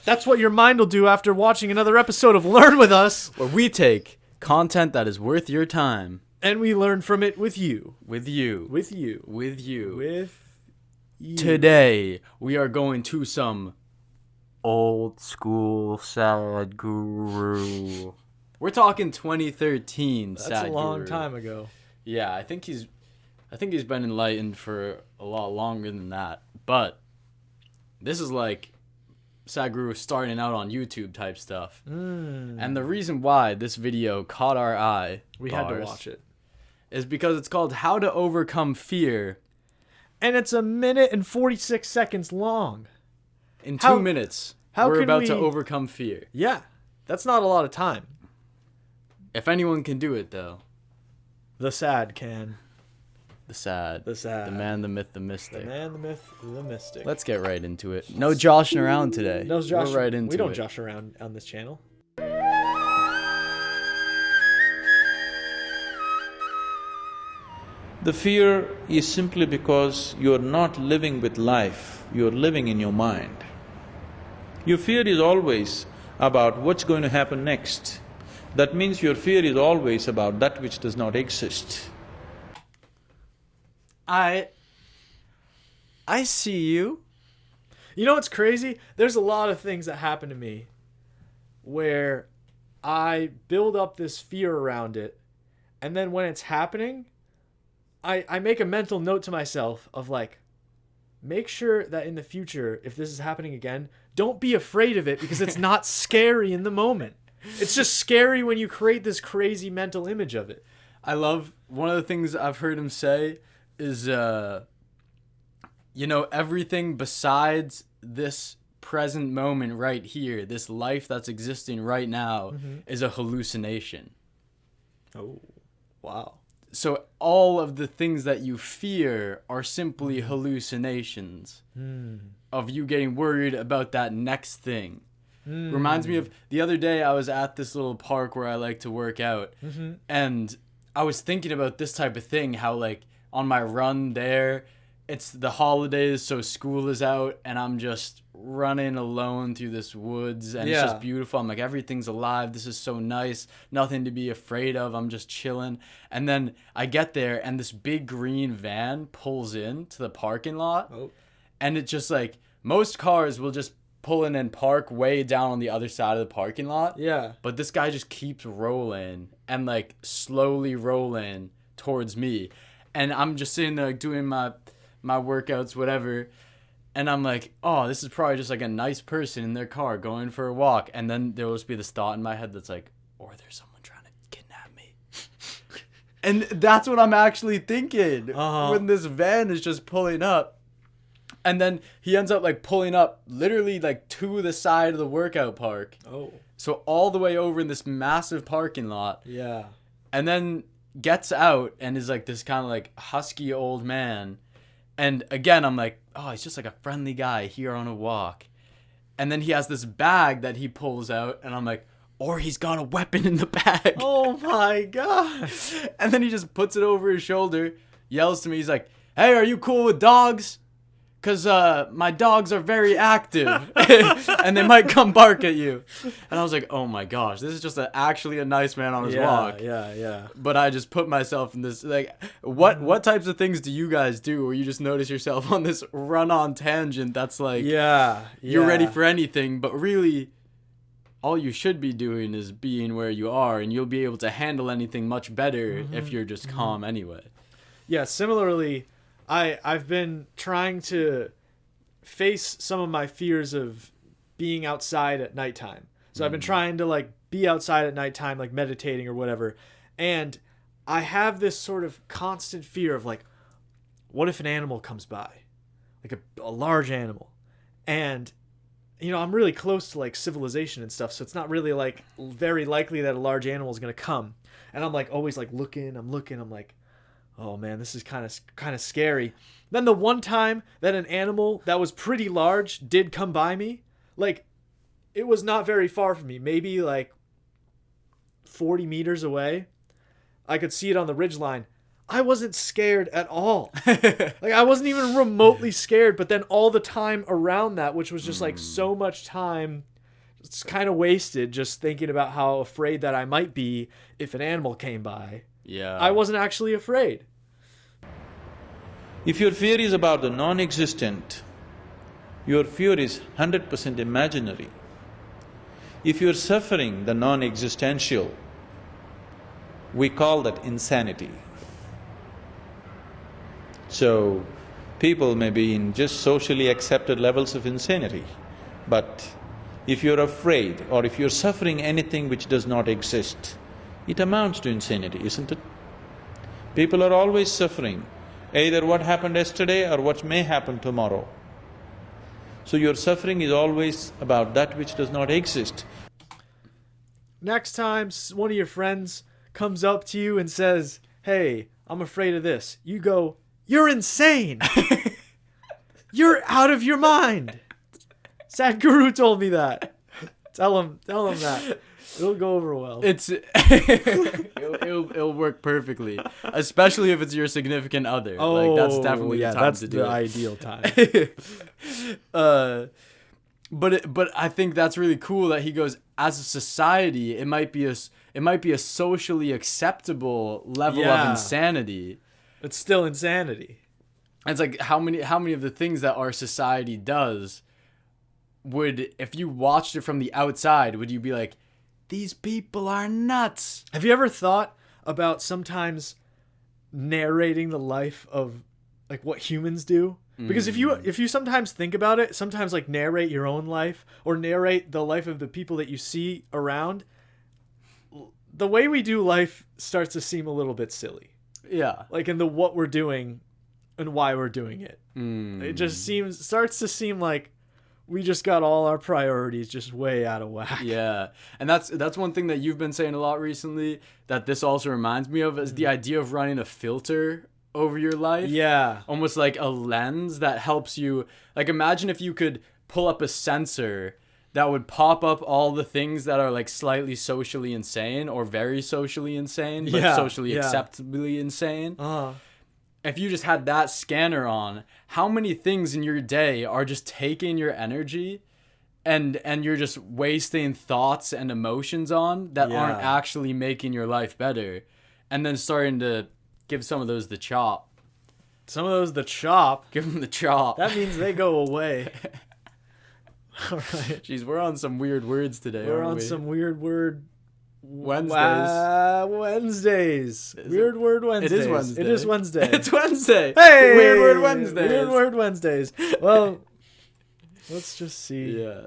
That's what your mind will do after watching another episode of Learn With Us. Where we take content that is worth your time. And we learn from it with you. With you. With you. With you. With you. Today, we are going to some old school Sadhguru. We're talking 2013 Sadhguru. That's a long time ago. Yeah, I think he's been enlightened for a lot longer than that. But this is like Sadhguru starting out on YouTube type stuff. And the reason why this video caught our eye, we had to watch it, is because it's called How to Overcome Fear. And it's 1 minute and 46 seconds long. In 2 minutes, we're about to overcome fear. Yeah, that's not a lot of time. If anyone can do it, though. The Sad can. The Sad. The Sad. The man, the myth, the mystic. The man, the myth, the mystic. Let's get right into it. No joshing around today. No joshing. We're right into We don't it. josh around on this channel. The fear is simply because you're not living with life, you're living in your mind. Your fear is always about what's going to happen next. That means your fear is always about that which does not exist. I see you. You know what's crazy? There's a lot of things that happen to me where I build up this fear around it, and then when it's happening, I make a mental note to myself of like, make sure that in the future, if this is happening again, don't be afraid of it because it's not scary in the moment. It's just scary when you create this crazy mental image of it. I love, one of the things I've heard him say is, everything besides this present moment right here, this life that's existing right now, is a hallucination. Oh, wow. So all of the things that you fear are simply hallucinations of you getting worried about that next thing. Reminds me of the other day I was at this little park where I like to work out, and I was thinking about this type of thing, how like on my run there, it's the holidays, so school is out, and I'm just running alone through this woods, and it's just beautiful. I'm like, everything's alive. This is so nice. Nothing to be afraid of. I'm just chilling. And then I get there, and this big green van pulls in to the parking lot, and it's just like, most cars will just pull in and park way down on the other side of the parking lot. Yeah. But this guy just keeps rolling and like slowly rolling towards me. And I'm just sitting there like, doing my workouts, whatever. And I'm like, oh, this is probably just like a nice person in their car going for a walk. And then there will just be this thought in my head that's like, or there's someone trying to kidnap me. And that's what I'm actually thinking when this van is just pulling up. And then he ends up like pulling up literally like to the side of the workout park. Oh. So all the way over in this massive parking lot. Yeah. And then gets out and is like this kind of like husky old man. And again, I'm like, oh, he's just like a friendly guy here on a walk. And then he has this bag that he pulls out, and I'm like, or he's got a weapon in the bag. Oh my God. And then he just puts it over his shoulder, yells to me, he's like, hey, are you cool with dogs? Because my dogs are very active, and they might come bark at you. And I was like, oh my gosh, this is just actually a nice man on his walk. Yeah. But I just put myself in this, like, what types of things do you guys do where you just notice yourself on this run-on tangent that's like, you're ready for anything, but really, all you should be doing is being where you are, and you'll be able to handle anything much better if you're just calm anyway. Yeah, similarly, I've been trying to face some of my fears of being outside at nighttime. So I've been trying to like be outside at nighttime, like meditating or whatever. And I have this sort of constant fear of like, what if an animal comes by? Like a large animal. And, you know, I'm really close to like civilization and stuff. So it's not really like very likely that a large animal is going to come. And I'm like always like looking, I'm like, oh man, this is kind of scary. Then the one time that an animal that was pretty large did come by me, like it was not very far from me, maybe like 40 meters away. I could see it on the ridgeline. I wasn't scared at all. Like I wasn't even remotely scared, but then all the time around that, which was just like so much time it's kind of wasted just thinking about how afraid that I might be if an animal came by. Yeah. I wasn't actually afraid. If your fear is about the non-existent, your fear is 100% imaginary. If you're suffering the non-existential, we call that insanity. So, people may be in just socially accepted levels of insanity, but if you're afraid or if you're suffering anything which does not exist, it amounts to insanity, isn't it? People are always suffering, either what happened yesterday or what may happen tomorrow. So your suffering is always about that which does not exist. Next time one of your friends comes up to you and says, "Hey, I'm afraid of this," you go, "You're insane! You're out of your mind!" Sadhguru told me that. Tell him that. It'll go over well. It'll work perfectly, especially if it's your significant other. Oh, like that's definitely the time to do it. That's the ideal time. But I think that's really cool that he goes, as a society, it might be a socially acceptable level of insanity. It's still insanity. It's like how many of the things that our society does would, if you watched it from the outside, would you be like, these people are nuts? Have you ever thought about sometimes narrating the life of like what humans do? Because if you sometimes think about it, sometimes like narrate your own life or narrate the life of the people that you see around, the way we do life starts to seem a little bit silly. Yeah. Like in the what we're doing and why we're doing it. It just starts to seem like we just got all our priorities just way out of whack. Yeah. And that's one thing that you've been saying a lot recently that this also reminds me of is the idea of running a filter over your life. Yeah. Almost like a lens that helps you. Like imagine if you could pull up a sensor that would pop up all the things that are like slightly socially insane or very socially insane, but socially acceptably insane. If you just had that scanner on, how many things in your day are just taking your energy and you're just wasting thoughts and emotions on that aren't actually making your life better, and then starting to give some of those the chop. Some of those the chop. Give them the chop. That means they go away. All right. Jeez, we're on some weird words today. We're on some weird word Wednesdays. Wednesdays. Weird word Wednesdays. It is Wednesday. It is Wednesday. It's Wednesday. Hey! Weird word Wednesdays. Weird word Wednesdays. Well, let's just see. Yeah.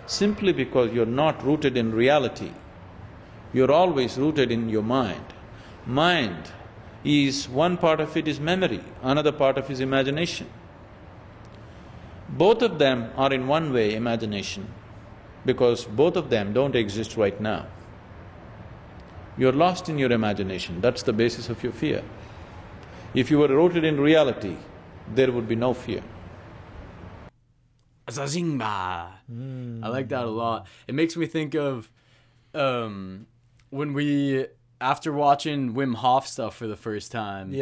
Simply because you're not rooted in reality. You're always rooted in your mind. Mind is, one part of it is memory, another part of it is imagination. Both of them are in one way imagination, because both of them don't exist right now. You're lost in your imagination, that's the basis of your fear. If you were rooted in reality, there would be no fear. Zazingba. I like that a lot. It makes me think of when we, after watching Wim Hof stuff for the first time,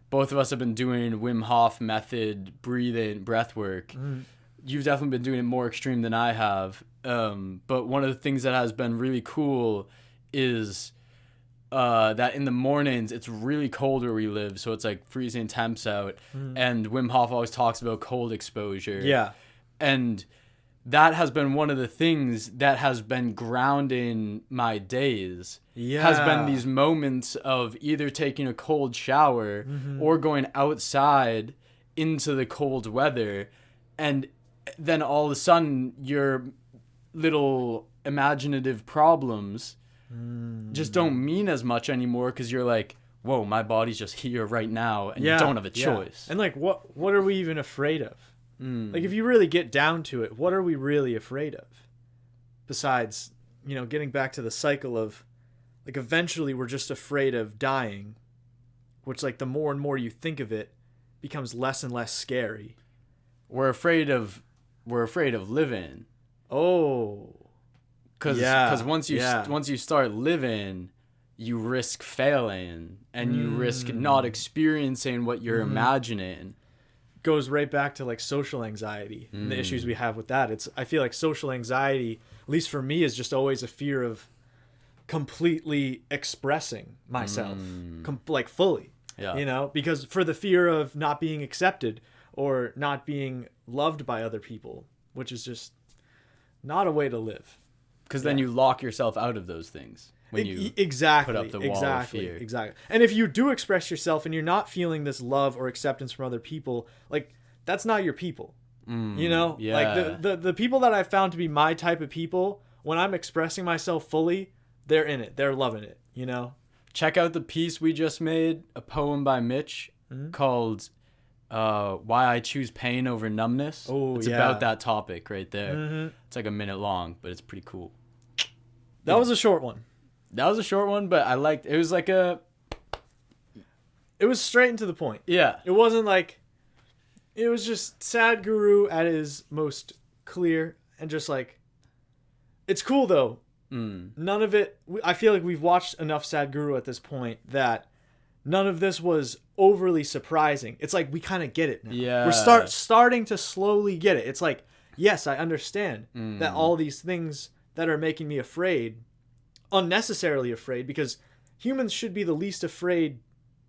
both of us have been doing Wim Hof method breathing, breath work. You've definitely been doing it more extreme than I have. But one of the things that has been really cool is that in the mornings it's really cold where we live, so it's like freezing temps out. And Wim Hof always talks about cold exposure. Yeah. And that has been one of the things that has been grounding my days. Has been these moments of either taking a cold shower or going outside into the cold weather, and then all of a sudden your little imaginative problems just don't mean as much anymore, because you're like, whoa, my body's just here right now, and you don't have a choice. And like, what are we even afraid of? Like, if you really get down to it, what are we really afraid of? Besides, getting back to the cycle of, like, eventually we're just afraid of dying, which, like, the more and more you think of it, becomes less and less scary. We're afraid of living. Oh. Because once you start living, you risk failing, and you risk not experiencing what you're imagining. goes right back to like social anxiety and the issues we have with that. I feel like social anxiety, at least for me, is just always a fear of completely expressing myself, like fully. Yeah. You know, because for the fear of not being accepted or not being loved by other people, which is just not a way to live. Because then you lock yourself out of those things when you exactly put up the wall of fear. Exactly. And if you do express yourself and you're not feeling this love or acceptance from other people, like that's not your people. You know, like the people that I've found to be my type of people, when I'm expressing myself fully, they're in it. They're loving it. You know. Check out the piece we just made, a poem by Mitch called Why I Choose Pain Over Numbness. Oh, it's about that topic right there. It's like a minute long, but it's pretty cool. That was a short one. That was a short one, but I liked it. Was like it was straight and to the point. Yeah. It wasn't like, it was just Sadhguru at his most clear and just like, it's cool though. None of it, I feel like we've watched enough Sadhguru at this point that none of this was overly surprising. It's like we kind of get it now. Yeah. We're starting to slowly get it. It's like, yes, I understand that all these things that are making me afraid, unnecessarily afraid, because humans should be the least afraid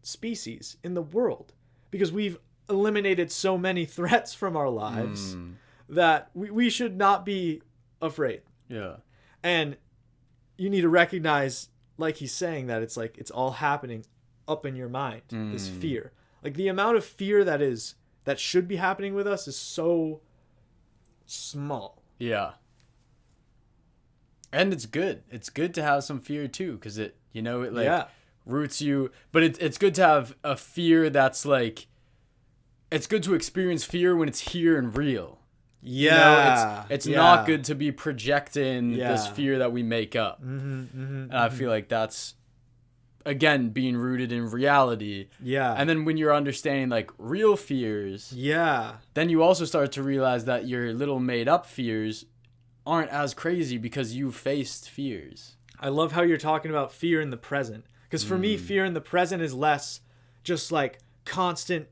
species in the world because we've eliminated so many threats from our lives that we should not be afraid. Yeah. And you need to recognize, like he's saying, that it's like it's all happening up in your mind, this fear. Like the amount of fear that should be happening with us is so small. Yeah. And it's good. It's good to have some fear too, because it roots you. But it's good to have a fear that's like, it's good to experience fear when it's here and real. Yeah. It's not good to be projecting this fear that we make up. And I feel like that's, again, being rooted in reality. Yeah. And then when you're understanding like real fears, then you also start to realize that your little made up fears aren't as crazy because you faced fears. I love how you're talking about fear in the present. Because for me, fear in the present is less just like constant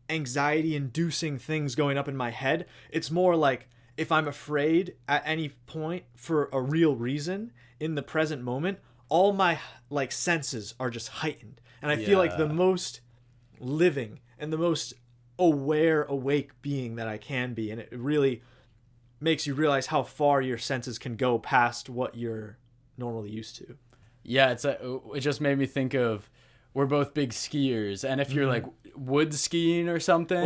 anxiety-inducing things going up in my head. It's more like if I'm afraid at any point for a real reason in the present moment, all my like senses are just heightened. And I feel like the most living and the most awake being that I can be. And it really makes you realize how far your senses can go past what you're normally used to. Yeah, it just made me think of, we're both big skiers, and if you're like wood skiing or something,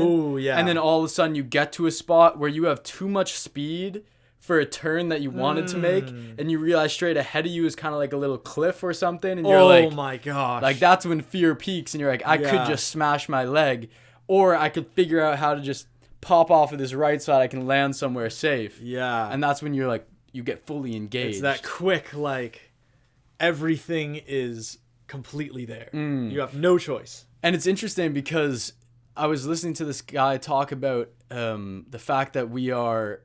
and then all of a sudden you get to a spot where you have too much speed for a turn that you wanted to make, and you realize straight ahead of you is kind of like a little cliff or something, and you're like, oh my gosh, like that's when fear peaks, and you're like, I could just smash my leg, or I could figure out how to just pop off of this right side, I can land somewhere safe. Yeah. And that's when you're like, you get fully engaged. It's that quick, like, everything is completely there. You have no choice. And it's interesting because I was listening to this guy talk about the fact that we are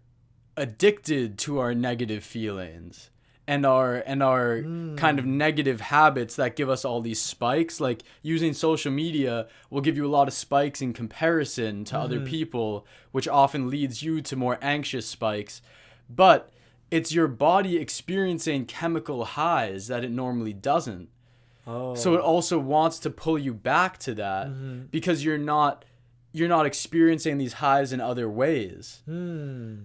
addicted to our negative feelings and our kind of negative habits that give us all these spikes. Like using social media will give you a lot of spikes in comparison to other people, which often leads you to more anxious spikes. But it's your body experiencing chemical highs that it normally doesn't. So it also wants to pull you back to that because you're not experiencing these highs in other ways.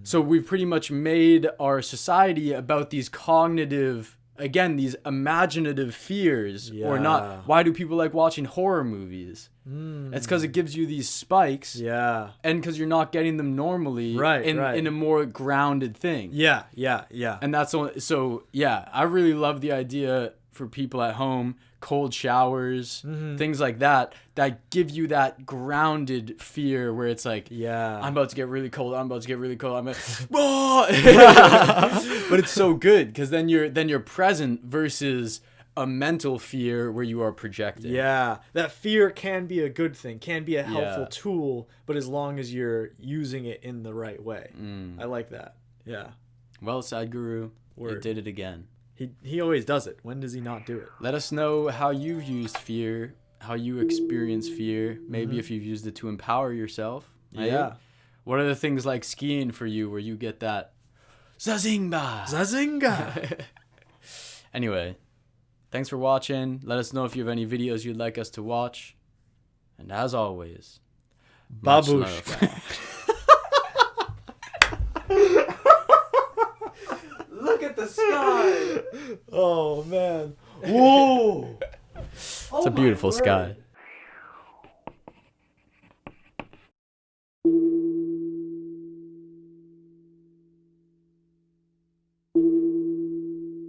So we've pretty much made our society about these cognitive, again, these imaginative fears or not. Why do people like watching horror movies? It's because it gives you these spikes. And because you're not getting them normally in a more grounded thing. And that's so I really love the idea for people at home, cold showers, things like that give you that grounded fear where it's like, I'm about to get really cold, I'm about to get really cold, I'm but it's so good because then you're present versus a mental fear where you are projecting. That fear can be a good thing, can be a helpful tool, but as long as you're using it in the right way. I like that. Well, Sadhguru, you did it again. He always does it. When does he not do it? Let us know how you've used fear, how you experience fear, maybe if you've used it to empower yourself, Right? Yeah. What are the things like skiing for you where you get that Zazingba? Zazinga. Anyway, thanks for watching. Let us know if you have any videos you'd like us to watch. And as always, much Babushka. love. Look at the sky. Oh man. Whoa. It's a beautiful sky.